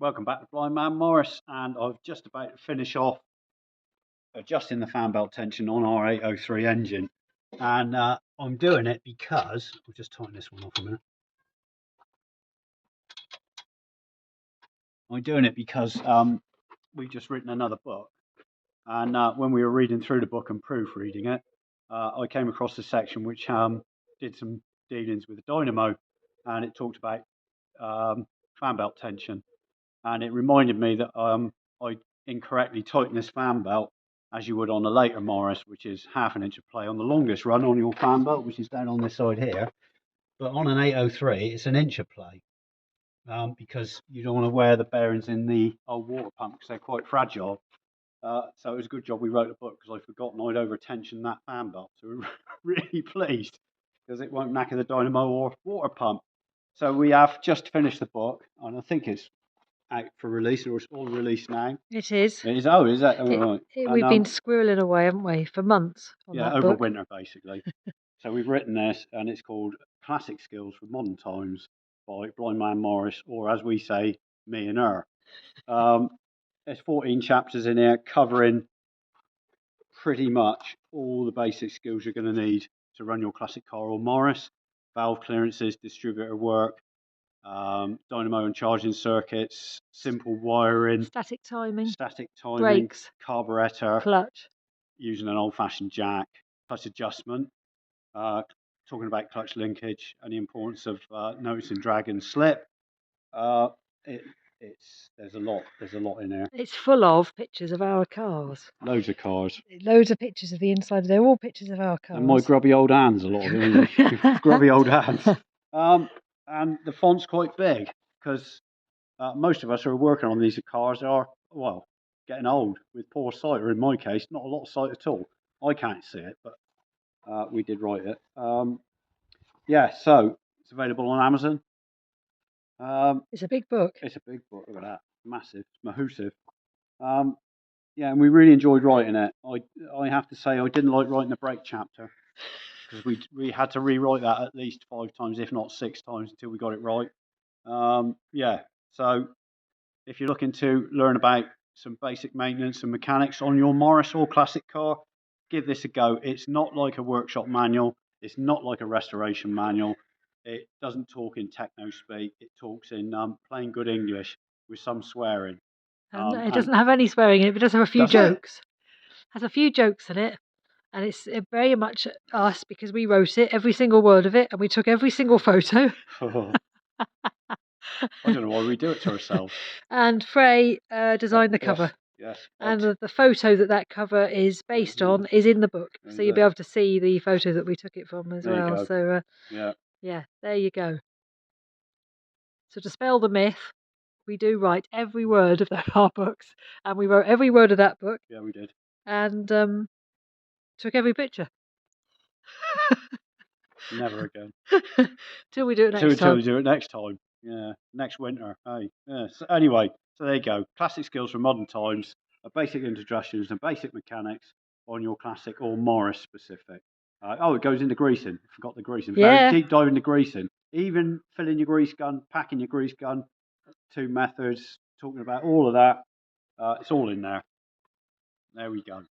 Welcome back to Blind Man Morris, and I've just about to finish off adjusting the fan belt tension on our 803 engine, and I'm doing it because I'll just tighten this one off a minute. I'm doing it because we've just written another book, and when we were reading through the book and proofreading it, I came across a section which did some dealings with the dynamo, and it talked about fan belt tension. And it reminded me that I incorrectly tightened this fan belt as you would on a later Morris, which is half an inch of play on the longest run on your fan belt, which is down on this side here. But on an 803, it's an inch of play because you don't want to wear the bearings in the old water pump because they're quite fragile. So it was a good job we wrote the book because I'd forgotten I'd over-tensioned that fan belt. So we're really pleased because it won't knacker the dynamo or water pump. So we have just finished the book, and I think it's out for release, or it's all released now. It is. It is. Oh, is that? Oh, right. We've been squirreling away, haven't we, for months on that over book. winter, basically. So we've written this, and it's called Classic Skills for Modern Times by Blind Man Morris, or as we say, me and her. There's 14 chapters in here covering pretty much all the basic skills you're going to need to run your classic car or Morris: valve clearances, distributor work, dynamo and charging circuits, simple wiring, static timing, brakes, carburetor, clutch, using an old-fashioned jack, clutch adjustment, talking about clutch linkage and the importance of noticing drag and slip. There's a lot in there. It's full of pictures of our cars. Loads of cars. Loads of pictures of the inside. They're all pictures of our cars. And my grubby old hands, a lot of them. Grubby old hands. And the font's quite big because most of us who are working on these cars are, well, getting old with poor sight, or in my case, not a lot of sight at all. I can't see it, but we did write it. So it's available on Amazon. It's a big book. It's a big book. Look at that. Massive. It's mahoosive. And we really enjoyed writing it. I have to say I didn't like writing the brake chapter because we had to rewrite that at least 5 times, if not 6 times, until we got it right. So if you're looking to learn about some basic maintenance and mechanics on your Morris or classic car, give this a go. It's not like a workshop manual. It's not like a restoration manual. It doesn't talk in techno speak. It talks in plain good English with some swearing. It doesn't have any swearing in it, but it does have a few jokes. It has a few jokes in it. And it's very much us because we wrote it, every single word of it, and we took every single photo. I don't know why we do it to ourselves. And Frey designed the cover. Yes. And the photo that cover is based on is in the book. So you'll be able to see the photo that we took it from as well. So, yeah, there you go. So to spell the myth, we do write every word of our books. And we wrote every word of that book. Yeah, we did. And took every picture. Never again. Till we do it next time. Till we do it next time. Yeah, next winter. Hey. Yeah. So anyway, so there you go. Classic skills for modern times. A basic introductions and basic mechanics on your classic or Morris specific. It goes into greasing. Forgot the greasing. Yeah. Very deep dive into greasing. Even filling your grease gun, packing your grease gun. 2 methods. Talking about all of that. It's all in there. There we go.